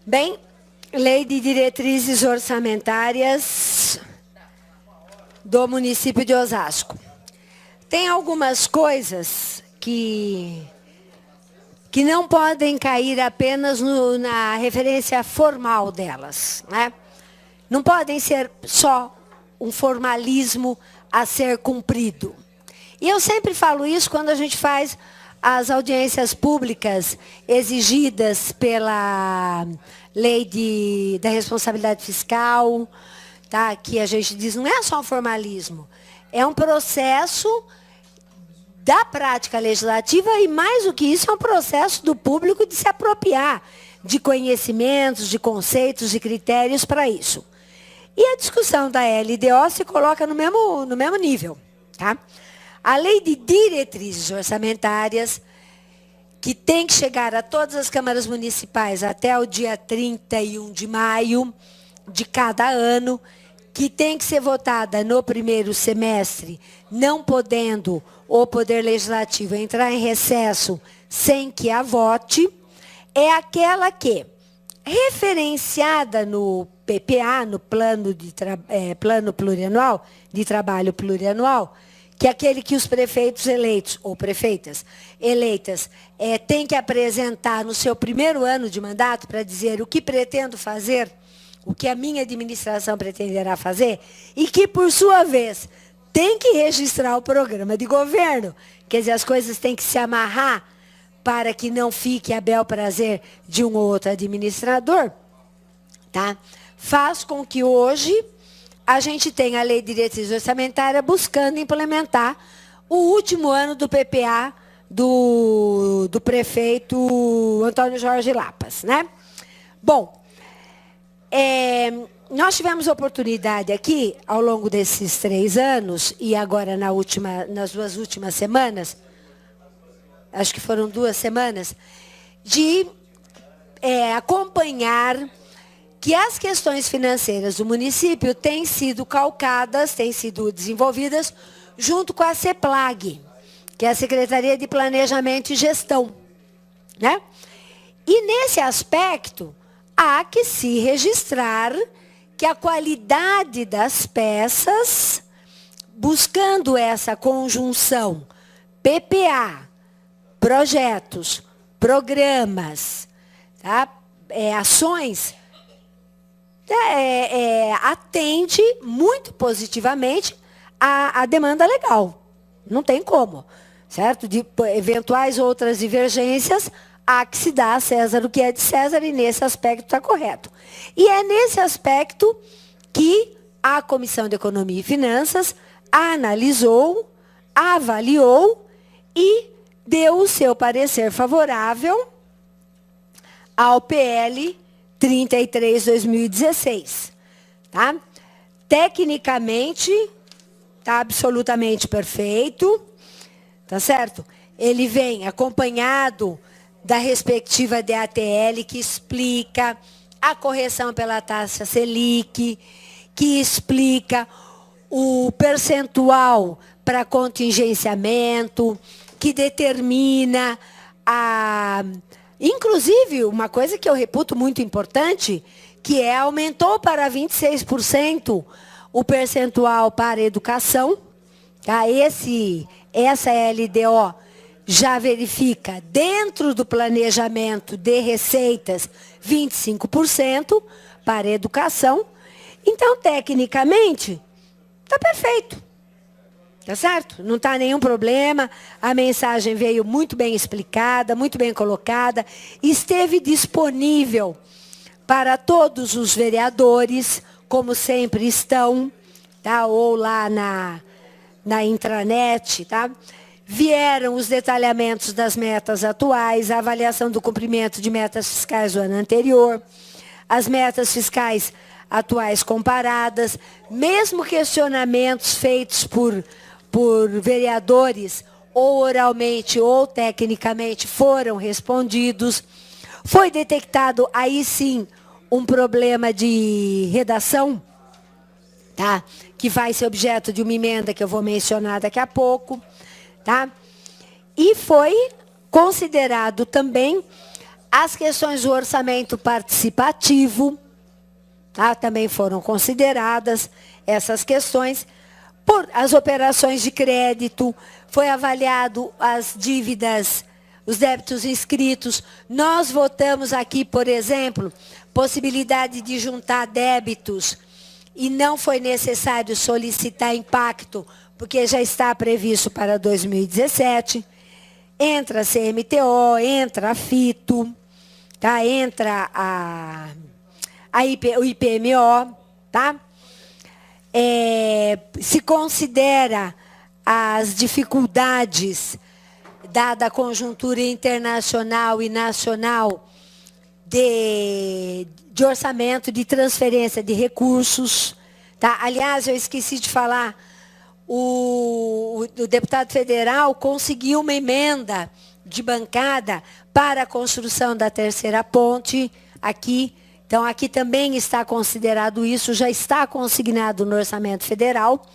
Bem, Lei de Diretrizes Orçamentárias do município de Osasco. Tem algumas coisas que não podem cair apenas na referência formal delas, né? Não podem ser só um formalismo a ser cumprido. E eu sempre falo isso quando a gente faz as audiências públicas exigidas pela lei da responsabilidade fiscal, tá? Que a gente diz, não é só um formalismo, é um processo da prática legislativa e, mais do que isso, é um processo do público de se apropriar de conhecimentos, de conceitos, de critérios para isso. E a discussão da LDO se coloca no mesmo nível, tá? A lei de diretrizes orçamentárias, que tem que chegar a todas as câmaras municipais até o dia 31 de maio de cada ano, que tem que ser votada no primeiro semestre, não podendo o Poder Legislativo entrar em recesso sem que a vote, é aquela que, referenciada no PPA, no Plano Plurianual, de Trabalho Plurianual, que é aquele que os prefeitos eleitos, ou prefeitas eleitas, têm que apresentar no seu primeiro ano de mandato para dizer o que pretendo fazer, o que a minha administração pretenderá fazer, e que, por sua vez, tem que registrar o programa de governo. Quer dizer, as coisas têm que se amarrar para que não fique a bel prazer de um ou outro administrador, tá? Faz com que hoje a gente tenha a Lei de Diretriz Orçamentária buscando implementar o último ano do PPA do prefeito Antônio Jorge Lapas, né? Bom, nós tivemos oportunidade aqui, ao longo desses 3 anos, e agora nas 2 últimas semanas, acho que foram 2 semanas, de acompanhar que as questões financeiras do município têm sido calcadas, têm sido desenvolvidas junto com a CEPLAG, que é a Secretaria de Planejamento e Gestão, né? E nesse aspecto, há que se registrar que a qualidade das peças, buscando essa conjunção PPA, projetos, programas, tá? Ações, atende muito positivamente à demanda legal. Não tem como, certo? De eventuais outras divergências, há que se dar a César o que é de César, e nesse aspecto está correto. E é nesse aspecto que a Comissão de Economia e Finanças analisou, avaliou e deu o seu parecer favorável ao PL 33/2016. Tá? Tecnicamente, está absolutamente perfeito, tá certo? Ele vem acompanhado da respectiva DATL, que explica a correção pela taxa Selic, que explica o percentual para contingenciamento, que determina inclusive, uma coisa que eu reputo muito importante, que aumentou para 26% o percentual para a educação. Tá? Essa LDO já verifica, dentro do planejamento de receitas, 25% para a educação. Então, tecnicamente, está perfeito. Tá certo? Não está nenhum problema, a mensagem veio muito bem explicada, muito bem colocada, esteve disponível para todos os vereadores, como sempre estão, tá? Ou lá na intranet, tá? Vieram os detalhamentos das metas atuais, a avaliação do cumprimento de metas fiscais do ano anterior, as metas fiscais atuais comparadas, mesmo questionamentos feitos por vereadores, ou oralmente ou tecnicamente, foram respondidos. Foi detectado, aí sim, um problema de redação, tá? Que vai ser objeto de uma emenda que eu vou mencionar daqui a pouco. Tá? E foi considerado também As questões do orçamento participativo, tá? Também foram consideradas essas questões. Por as operações de crédito, foi avaliado as dívidas, os débitos inscritos. Nós votamos aqui, por exemplo, possibilidade de juntar débitos e não foi necessário solicitar impacto, porque já está previsto para 2017. Entra a CMTO, entra a FITO, tá? Entra o IPMO, tá? Se considera as dificuldades, dada a conjuntura internacional e nacional, de orçamento, de transferência de recursos. Tá? Aliás, eu esqueci de falar, o deputado federal conseguiu uma emenda de bancada para a construção da terceira ponte aqui. Então, aqui também está considerado isso, já está consignado no orçamento federal,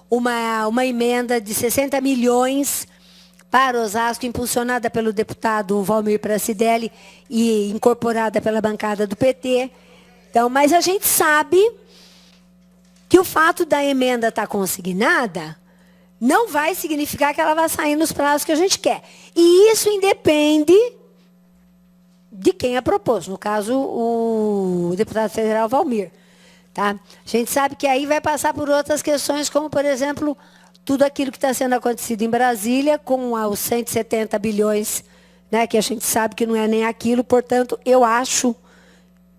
uma emenda de 60 milhões para Osasco, impulsionada pelo deputado Valmir Pracidelli e incorporada pela bancada do PT. Então, mas a gente sabe que o fato da emenda estar consignada não vai significar que ela vai sair nos prazos que a gente quer. E isso independe de quem a propôs, no caso, o deputado federal Valmir. Tá? A gente sabe que aí vai passar por outras questões, como, por exemplo, tudo aquilo que está sendo acontecido em Brasília, com os 170 bilhões, né, que a gente sabe que não é nem aquilo. Portanto, eu acho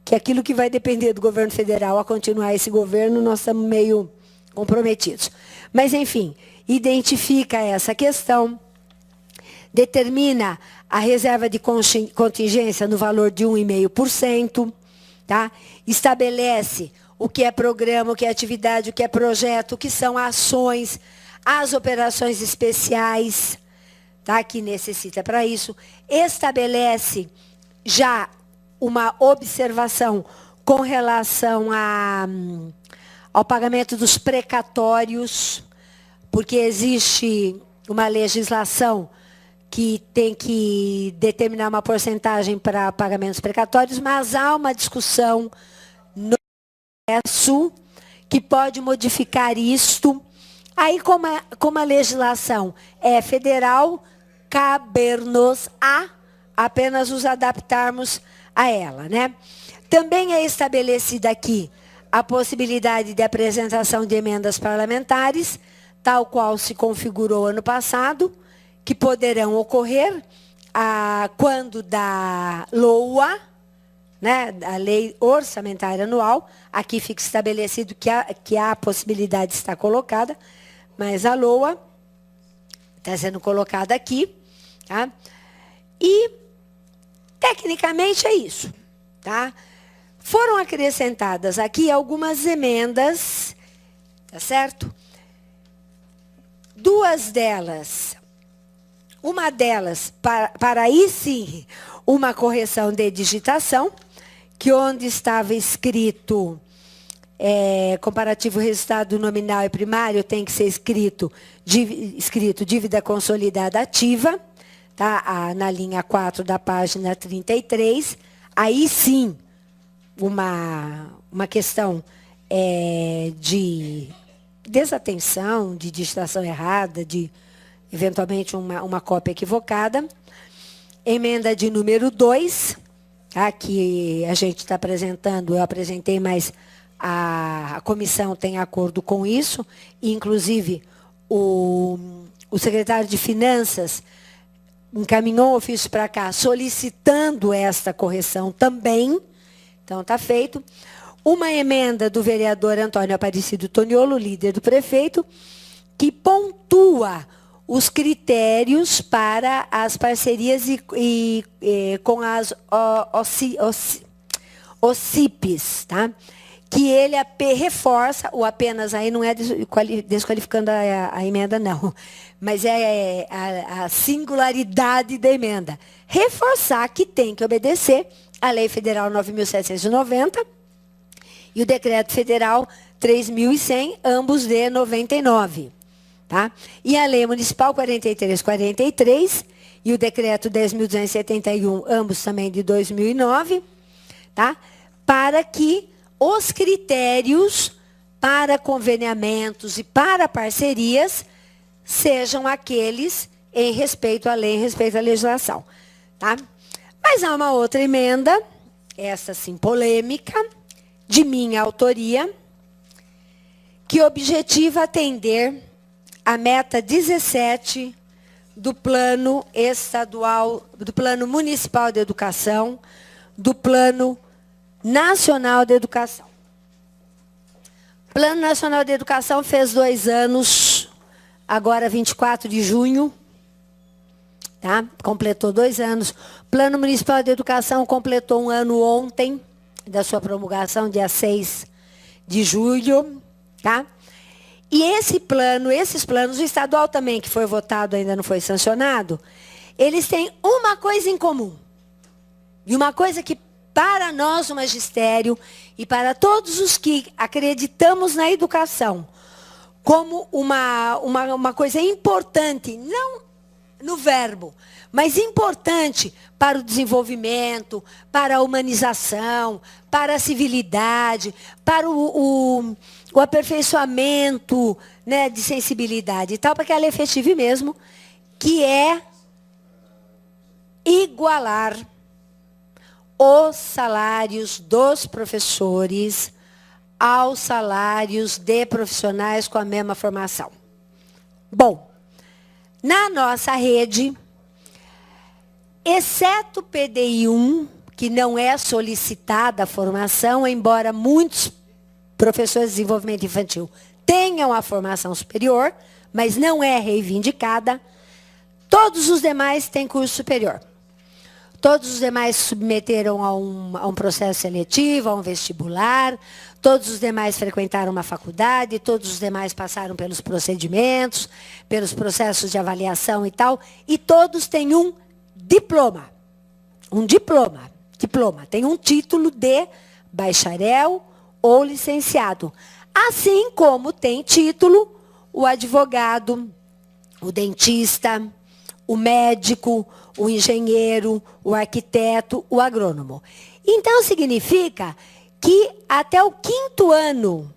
que aquilo que vai depender do governo federal a continuar esse governo, nós estamos meio comprometidos. Mas, enfim, identifica essa questão, determina a reserva de contingência no valor de 1,5%, tá? Estabelece o que é programa, o que é atividade, o que é projeto, o que são ações, as operações especiais, tá? Que necessita para isso. Estabelece já uma observação com relação ao pagamento dos precatórios, porque existe uma legislação que tem que determinar uma porcentagem para pagamentos precatórios, mas há uma discussão no Congresso que pode modificar isto. Aí, como a legislação é federal, caber-nos a apenas nos adaptarmos a ela, né? Também é estabelecida aqui a possibilidade de apresentação de emendas parlamentares, tal qual se configurou ano passado, que poderão ocorrer quando da LOA, né, a Lei Orçamentária Anual, aqui fica estabelecido que a possibilidade está colocada, mas a LOA está sendo colocada aqui, tá? E, tecnicamente, é isso, tá? Foram acrescentadas aqui algumas emendas, tá certo? Duas delas, uma delas, para aí sim, uma correção de digitação, que onde estava escrito comparativo resultado nominal e primário, tem que ser escrito dívida consolidada ativa, tá? Na linha 4 da página 33. Aí sim, uma questão de desatenção, de digitação errada, de eventualmente uma cópia equivocada. Emenda de número 2, tá, que a gente está apresentando, eu apresentei, mas a comissão tem acordo com isso, e, inclusive, o secretário de Finanças encaminhou um ofício para cá solicitando esta correção também. Então, está feito. Uma emenda do vereador Antônio Aparecido Toniolo, líder do prefeito, que pontua os critérios para as parcerias com as OCIPs, tá? Que ele reforça, ou apenas, aí não é desqualificando a emenda, não, mas é a singularidade da emenda. Reforçar que tem que obedecer a Lei Federal 9.790 e o Decreto Federal 3.100, ambos de 99. Tá? E a Lei Municipal 4343, e o decreto 10.271, ambos também de 2009, tá? Para que os critérios para conveniamentos e para parcerias sejam aqueles em respeito à lei, em respeito à legislação. Tá? Mas há uma outra emenda, essa sim polêmica, de minha autoria, que objetiva atender a meta 17 do Plano Estadual, do Plano Municipal de Educação, do Plano Nacional de Educação. O Plano Nacional de Educação fez 2 anos, agora 24 de junho, tá? Completou 2 anos. O Plano Municipal de Educação completou 1 ano ontem, da sua promulgação, dia 6 de julho, tá? E esses planos, o estadual também, que foi votado, ainda não foi sancionado, eles têm uma coisa em comum. E uma coisa que, para nós, o magistério, e para todos os que acreditamos na educação, como uma coisa importante, não no verbo, mas importante para o desenvolvimento, para a humanização, para a civilidade, para o aperfeiçoamento, né, de sensibilidade e tal, para que ela efetive mesmo, que é igualar os salários dos professores aos salários de profissionais com a mesma formação. Bom, na nossa rede, exceto o PDI 1, que não é solicitada a formação, embora muitos professores de desenvolvimento infantil tenham a formação superior, mas não é reivindicada, todos os demais têm curso superior. Todos os demais se submeteram a um processo seletivo, a um vestibular, todos os demais frequentaram uma faculdade, todos os demais passaram pelos procedimentos, pelos processos de avaliação e tal, e todos têm um diploma. Um diploma. Tem um título de bacharel ou licenciado. Assim como tem título o advogado, o dentista, o médico, o engenheiro, o arquiteto, o agrônomo. Então, significa que até o 5º ano,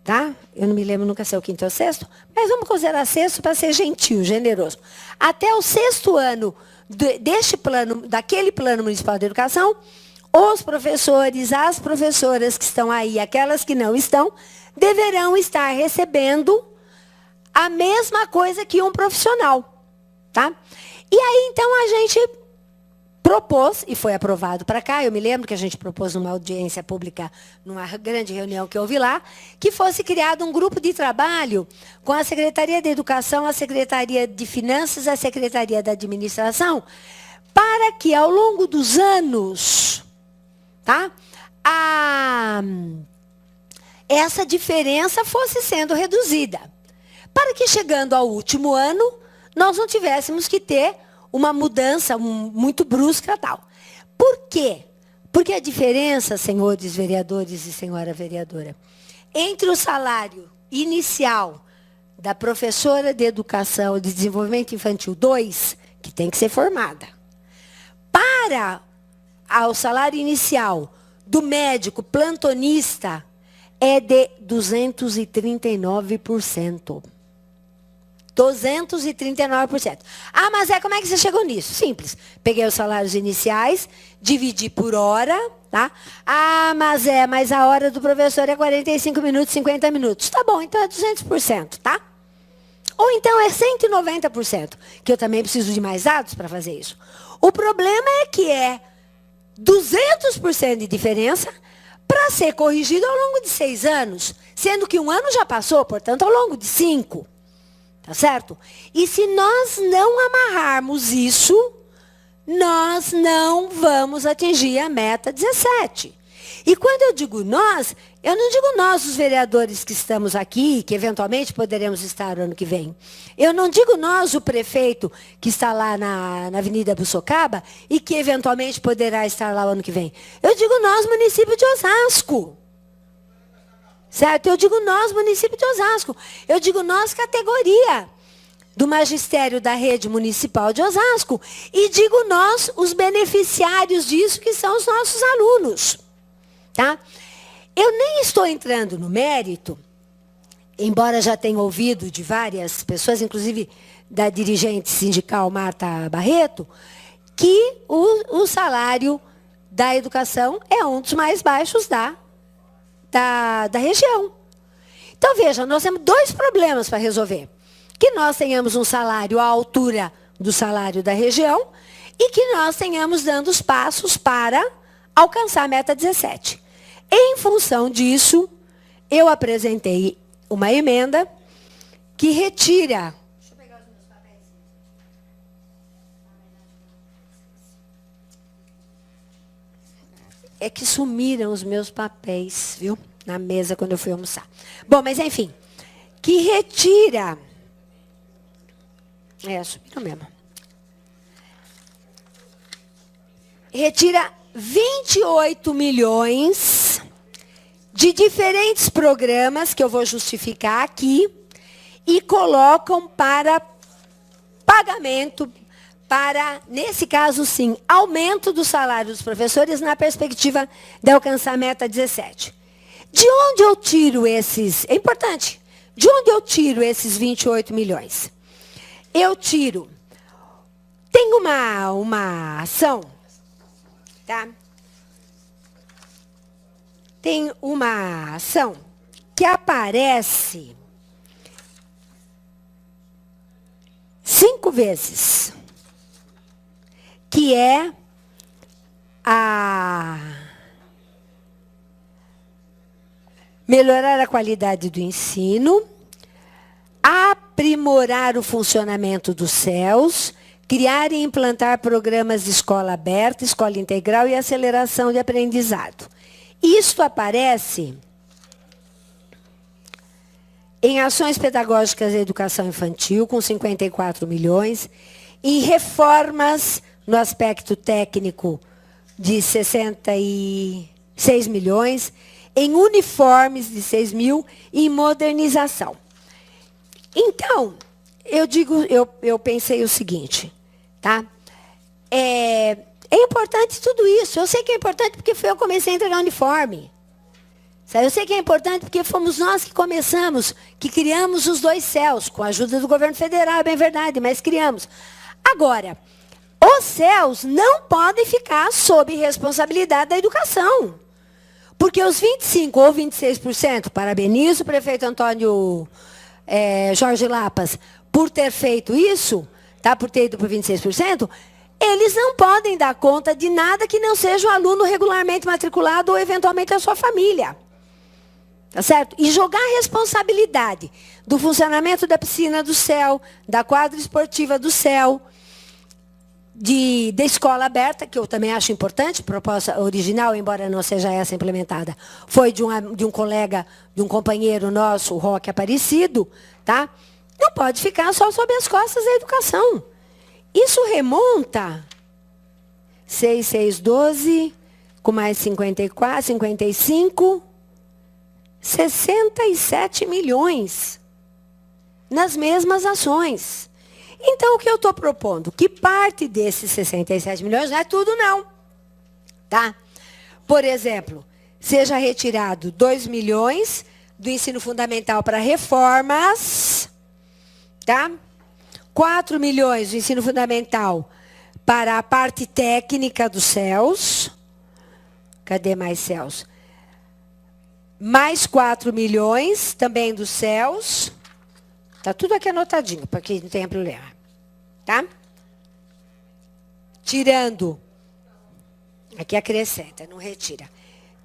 tá? Eu não me lembro nunca se é o 5º ou 6º, mas vamos considerar 6º para ser gentil, generoso. Até o 6º ano deste plano, daquele Plano Municipal de Educação, os professores, as professoras que estão aí, aquelas que não estão, deverão estar recebendo a mesma coisa que um profissional, tá? E aí, então, a gente propôs, e foi aprovado para cá, eu me lembro que a gente propôs numa audiência pública, numa grande reunião que houve lá, que fosse criado um grupo de trabalho com a Secretaria de Educação, a Secretaria de Finanças, a Secretaria da Administração, para que, ao longo dos anos, tá, essa diferença fosse sendo reduzida. Para que, chegando ao último ano, nós não tivéssemos que ter uma mudança muito brusca tal. Por quê? Porque a diferença, senhores vereadores e senhora vereadora, entre o salário inicial da professora de educação de desenvolvimento infantil 2, que tem que ser formada, para o salário inicial do médico plantonista, é de 239%. 239%. Ah, mas como é que você chegou nisso? Simples. Peguei os salários iniciais, dividi por hora, tá? Ah, mas a hora do professor é 45 minutos, 50 minutos. Tá bom, então é 200%, tá? Ou então é 190%, que eu também preciso de mais dados para fazer isso. O problema é que é 200% de diferença para ser corrigido ao longo de 6 anos, sendo que 1 ano já passou, portanto, ao longo de 5. Tá certo? E se nós não amarrarmos isso, nós não vamos atingir a meta 17. E quando eu digo nós, eu não digo nós, os vereadores que estamos aqui, que eventualmente poderemos estar ano que vem. Eu não digo nós, o prefeito que está lá na Avenida Bussocaba e que eventualmente poderá estar lá o ano que vem. Eu digo nós, município de Osasco. Certo? Eu digo nós, município de Osasco. Eu digo nós, categoria. do magistério da rede municipal de Osasco, e digo nós, os beneficiários disso, que são os nossos alunos. Tá? Eu nem estou entrando no mérito, embora já tenha ouvido de várias pessoas, inclusive da dirigente sindical Marta Barreto, que o salário da educação é um dos mais baixos da região. Então, veja, nós temos dois problemas para resolver. Que nós tenhamos um salário à altura do salário da região e que nós tenhamos dando os passos para alcançar a meta 17. Em função disso, eu apresentei uma emenda que retira... Deixa eu pegar os meus papéis. É que sumiram os meus papéis, viu? Na mesa quando eu fui almoçar. Bom, mas enfim, que retira... sumiram mesmo. Retira 28 milhões de diferentes programas, que eu vou justificar aqui, e colocam para pagamento, para, nesse caso sim, aumento do salário dos professores na perspectiva de alcançar a meta 17. De onde eu tiro esses... É importante. De onde eu tiro esses 28 milhões? Eu tiro... Tem uma ação, tá? Tem uma ação que aparece 5 vezes, que é a melhorar a qualidade do ensino, aprimorar o funcionamento dos CELs, criar e implantar programas de escola aberta, escola integral e aceleração de aprendizado. Isto aparece em ações pedagógicas da educação infantil, com 54 milhões, em reformas no aspecto técnico de 66 milhões, em uniformes de 6 mil e em modernização. Então, eu pensei o seguinte, tá? É importante tudo isso. Eu sei que é importante porque eu comecei a entregar uniforme. Eu sei que é importante porque fomos nós que começamos, que criamos os 2 CELs, com a ajuda do governo federal, é bem verdade, mas criamos. Agora, os CELs não podem ficar sob responsabilidade da educação. Porque os 25% ou 26%, parabenizo o prefeito Antônio Jorge Lapas por ter feito isso, tá? Por ter ido por 26%, eles não podem dar conta de nada que não seja o aluno regularmente matriculado ou, eventualmente, a sua família. Tá certo? E jogar a responsabilidade do funcionamento da piscina do CEL, da quadra esportiva do CEL, da escola aberta, que eu também acho importante, proposta original, embora não seja essa implementada, foi de um colega, de um companheiro nosso, o Roque Aparecido, tá? Não pode ficar só sob as costas da educação. Isso remonta 12, com mais 54, 55, 67 milhões nas mesmas ações. Então, o que eu estou propondo? Que parte desses 67 milhões, não é tudo não. Tá? Por exemplo, seja retirado 2 milhões do ensino fundamental para reformas, tá? 4 milhões do ensino fundamental para a parte técnica dos CELs. Cadê mais CELs? Mais 4 milhões também dos CELs. Está tudo aqui anotadinho, para que não tenha problema. Tá? Tirando. Aqui acrescenta, não retira.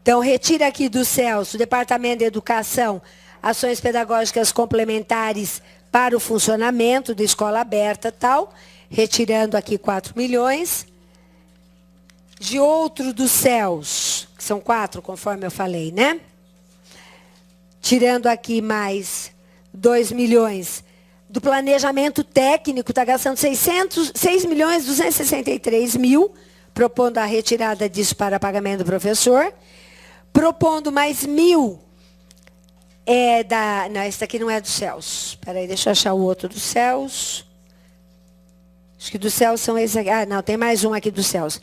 Então, retira aqui dos CELs, do Departamento de Educação, ações pedagógicas complementares para o funcionamento da escola aberta, tal. Retirando aqui 4 milhões. De outro dos CELs, que são 4, conforme eu falei, né? Tirando aqui mais 2 milhões do planejamento técnico, está gastando 6 milhões 263 mil, propondo a retirada disso para pagamento do professor, propondo mais 1.000 Não, esse daqui não é dos céus. Espera aí, deixa eu achar o outro dos céus. Acho que dos céus são esses aqui. Ah, não, tem mais um aqui dos céus.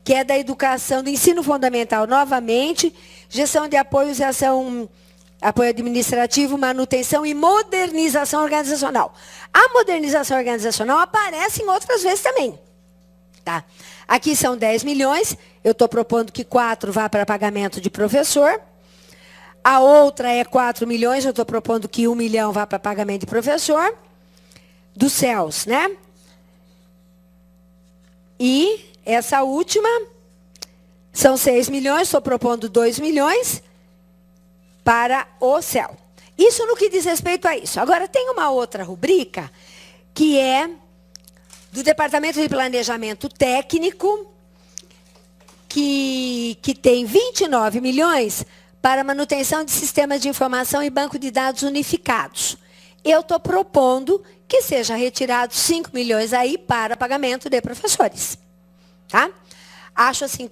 Que é da educação, do ensino fundamental, novamente. Gestão de apoios e ação, apoio administrativo, manutenção e modernização organizacional. A modernização organizacional aparece em outras vezes também. Tá? Aqui são 10 milhões. Eu estou propondo que 4 vá para pagamento de professor. A outra é 4 milhões. Eu estou propondo que 1 milhão vá para pagamento de professor. Dos céus, né? E essa última são 6 milhões. Estou propondo 2 milhões para o céu. Isso no que diz respeito a isso. Agora, tem uma outra rubrica que é do Departamento de Planejamento Técnico, que tem 29 milhões para manutenção de sistemas de informação e banco de dados unificados. Eu estou propondo que seja retirado 5 milhões aí para pagamento de professores. Tá? Acho assim,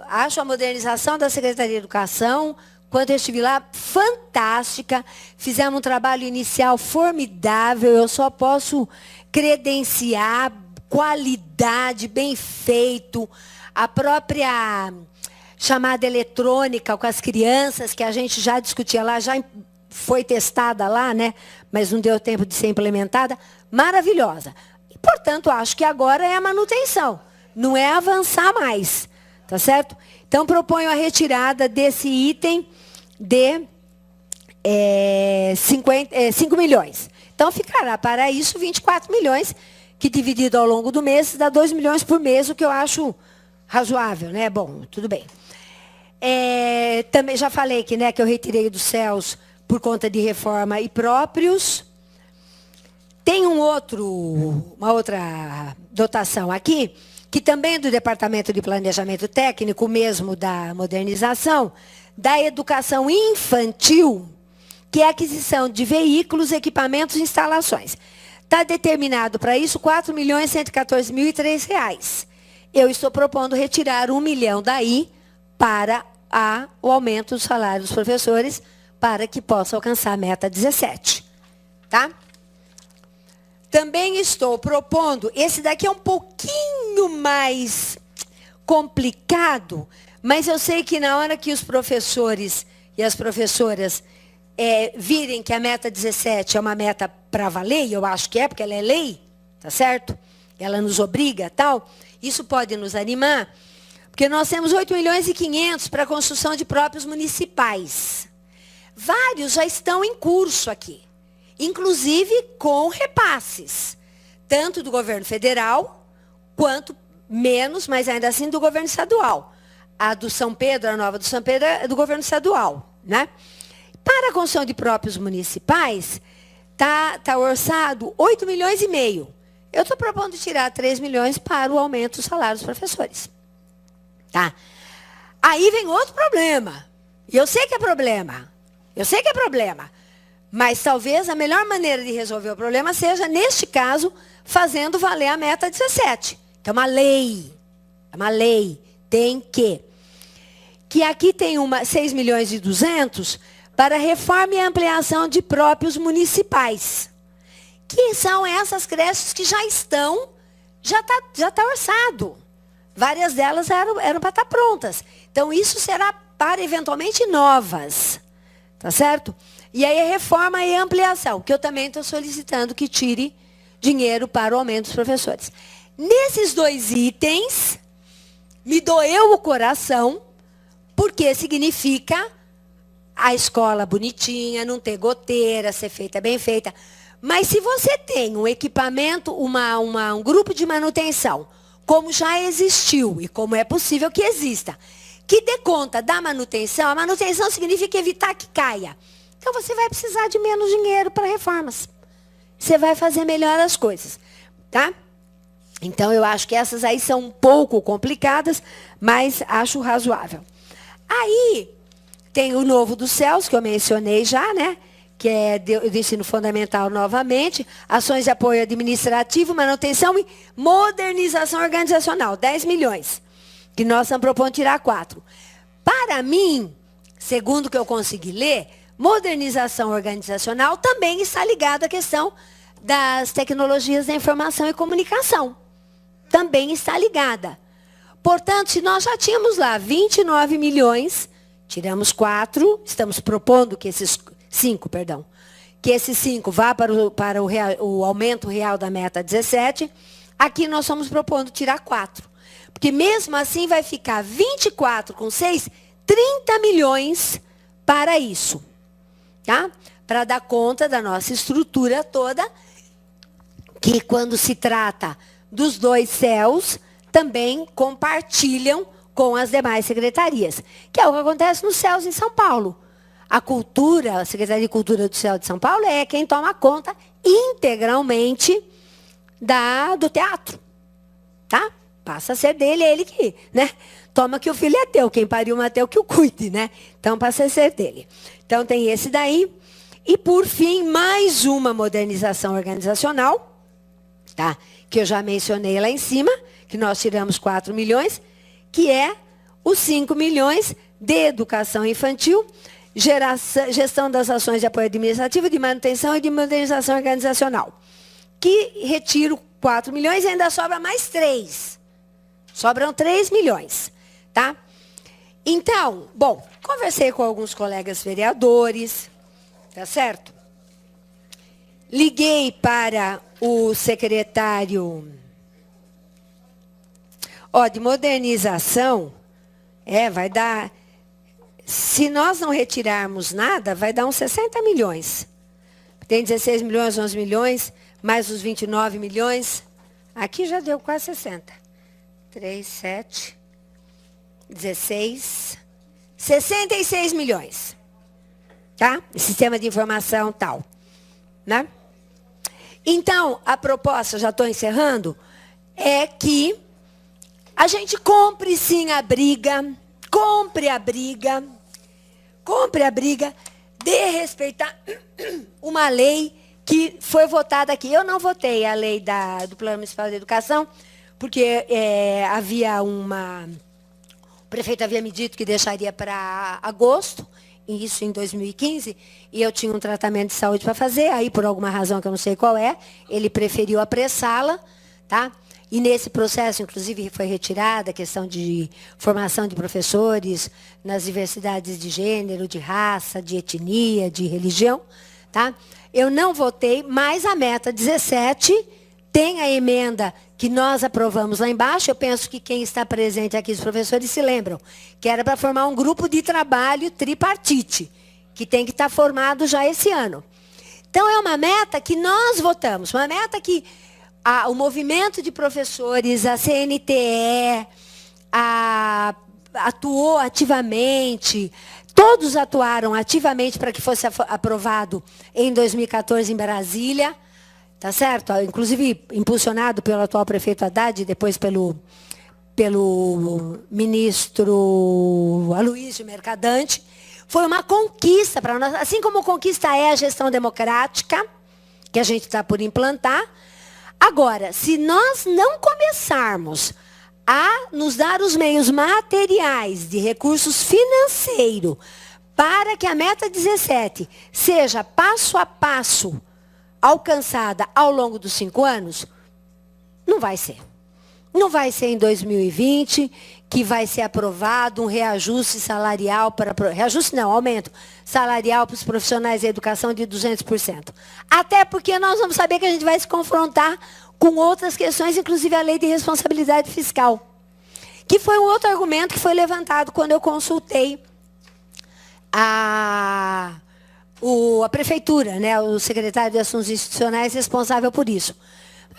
acho a modernização da Secretaria de Educação, quando eu estive lá, fantástica. Fizemos um trabalho inicial formidável. Eu só posso credenciar qualidade, bem feito. A própria chamada eletrônica com as crianças, que a gente já discutia lá, já foi testada lá, né? Mas não deu tempo de ser implementada. Maravilhosa. E, portanto, acho que agora é a manutenção. Não é avançar mais. Tá certo? Então, proponho a retirada desse item de 5 milhões. Então, ficará para isso 24 milhões, que dividido ao longo do mês, dá 2 milhões por mês, o que eu acho razoável, né? Bom, tudo bem. Também já falei que, né, que eu retirei dos céus por conta de reforma e próprios. Tem uma outra dotação aqui, que também é do Departamento de Planejamento Técnico, mesmo da modernização, da educação infantil, que é a aquisição de veículos, equipamentos e instalações. Está determinado para isso R$ 4.114.003. Eu estou propondo retirar 1 milhão daí para o aumento do salário dos professores, para que possa alcançar a meta 17. Tá? Também estou propondo, esse daqui é um pouquinho mais complicado, mas eu sei que na hora que os professores e as professoras virem que a meta 17 é uma meta para valer, e eu acho que é, porque ela é lei, tá certo? Ela nos obriga, tal. Isso pode nos animar, porque nós temos 8 milhões e 500 para a construção de próprios municipais. Vários já estão em curso aqui, inclusive com repasses, tanto do governo federal, quanto menos, mas ainda assim do governo estadual. A do São Pedro, a nova do São Pedro, é do governo estadual, né? Para a construção de próprios municipais, tá orçado 8 milhões e meio. Eu estou propondo tirar 3 milhões para o aumento do salário dos professores. Tá? Aí vem outro problema. E eu sei que é problema. Mas talvez a melhor maneira de resolver o problema seja, neste caso, fazendo valer a meta 17. Que é uma lei. Tem que aqui tem 6 milhões e 200 para reforma e ampliação de próprios municipais. Que são essas creches que já está orçado. Várias delas eram para estar prontas. Então, isso será para, eventualmente, novas. Tá certo? E aí, a reforma e ampliação, que eu também estou solicitando que tire dinheiro para o aumento dos professores. Nesses 2 itens, me doeu o coração, porque significa a escola bonitinha, não ter goteira, ser feita bem feita. Mas se você tem um equipamento, um grupo de manutenção, como já existiu e como é possível que exista, que dê conta da manutenção, a manutenção significa evitar que caia. Então você vai precisar de menos dinheiro para reformas. Você vai fazer melhor as coisas, tá? Então eu acho que essas aí são um pouco complicadas, mas acho razoável. Aí tem o novo dos céus, que eu mencionei já, né? Que é de ensino fundamental novamente, ações de apoio administrativo, manutenção e modernização organizacional, 10 milhões, que nós estamos propondo tirar 4. Para mim, segundo o que eu consegui ler, modernização organizacional também está ligada à questão das tecnologias da informação e comunicação. Também está ligada. Portanto, se nós já tínhamos lá 29 milhões, tiramos 4, estamos propondo que esses 5, que esses 5 vá para o aumento real da meta 17, aqui nós estamos propondo tirar 4. Porque mesmo assim vai ficar 24 com 6, 30 milhões para isso. Tá? Para dar conta da nossa estrutura toda, que quando se trata dos 2 CELs, também compartilham com as demais secretarias, que é o que acontece nos CELs em São Paulo. A cultura, a Secretaria de Cultura do CEL de São Paulo é quem toma conta integralmente do teatro. Tá? Passa a ser dele, é ele que, né? Toma que o filho é teu, quem pariu é teu que o cuide, né? Então, passa a ser dele. Então, tem esse daí. E, por fim, mais uma modernização organizacional, tá? Que eu já mencionei lá em cima, que nós tiramos 4 milhões, que é os 5 milhões de educação infantil, gestão das ações de apoio administrativo, de manutenção e de modernização organizacional. Que retiro 4 milhões e ainda sobra mais 3. Sobram 3 milhões, tá? Então, bom, conversei com alguns colegas vereadores, tá certo? Liguei para o secretário de modernização, vai dar, se nós não retirarmos nada, vai dar uns 60 milhões. Tem 16 milhões, 11 milhões, mais os 29 milhões, aqui já deu quase 60. 3, 7, 16, 66 milhões. Tá? Sistema de informação tal. Né? Então, a proposta, já estou encerrando, é que a gente compre sim a briga, compre a briga de respeitar uma lei que foi votada aqui. Eu não votei a lei do Plano Municipal de Educação, porque o prefeito havia me dito que deixaria para agosto, isso em 2015, e eu tinha um tratamento de saúde para fazer, aí por alguma razão que eu não sei qual é, ele preferiu apressá-la, tá? E nesse processo, inclusive, foi retirada a questão de formação de professores nas diversidades de gênero, de raça, de etnia, de religião, tá? Eu não votei, mas a meta 17 tem a emenda que nós aprovamos lá embaixo. Eu penso que quem está presente aqui, os professores, se lembram, que era para formar um grupo de trabalho tripartite, que tem que estar formado já esse ano. Então, é uma meta que nós votamos, uma meta que o movimento de professores, a CNTE, atuou ativamente, todos atuaram ativamente para que fosse aprovado em 2014 em Brasília, tá certo? Inclusive impulsionado pelo atual prefeito Haddad e depois pelo ministro Aloysio Mercadante. Foi uma conquista para nós, assim como conquista é a gestão democrática, que a gente está por implantar. Agora, se nós não começarmos a nos dar os meios materiais de recursos financeiros para que a meta 17 seja passo a passo alcançada ao longo dos 5 anos, não vai ser. Não vai ser em 2020 que vai ser aprovado um reajuste salarial aumento salarial para os profissionais da educação de 200%. Até porque nós vamos saber que a gente vai se confrontar com outras questões, inclusive a lei de responsabilidade fiscal, que foi um outro argumento que foi levantado quando eu consultei a prefeitura, né, o secretário de Assuntos Institucionais responsável por isso.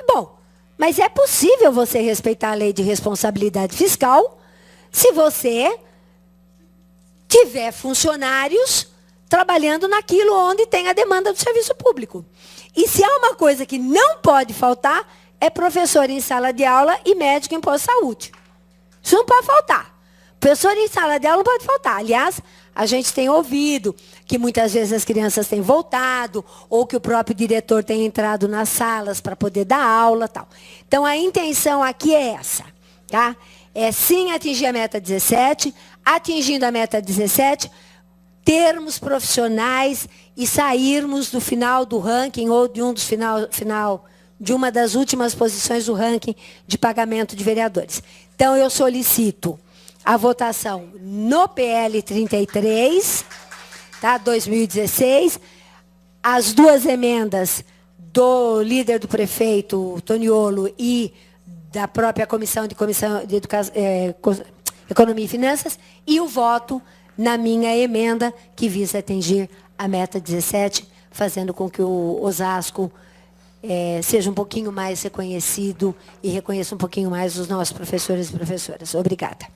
Bom, mas é possível você respeitar a lei de responsabilidade fiscal se você tiver funcionários trabalhando naquilo onde tem a demanda do serviço público. E se há uma coisa que não pode faltar, é professor em sala de aula e médico em pós-saúde. Isso não pode faltar. Professor em sala de aula não pode faltar. Aliás, a gente tem ouvido que muitas vezes as crianças têm voltado, ou que o próprio diretor tem entrado nas salas para poder dar aula, tal. Então, a intenção aqui é essa, tá? É sim atingir a meta 17, atingindo a meta 17, termos profissionais e sairmos do final do ranking ou de de uma das últimas posições do ranking de pagamento de vereadores. Então, eu solicito a votação no PL 33, tá, 2016, as duas emendas do líder do prefeito, Toniolo, e da própria Comissão de Economia e Finanças, e o voto na minha emenda, que visa atingir a meta 17, fazendo com que o Osasco seja um pouquinho mais reconhecido e reconheça um pouquinho mais os nossos professores e professoras. Obrigada.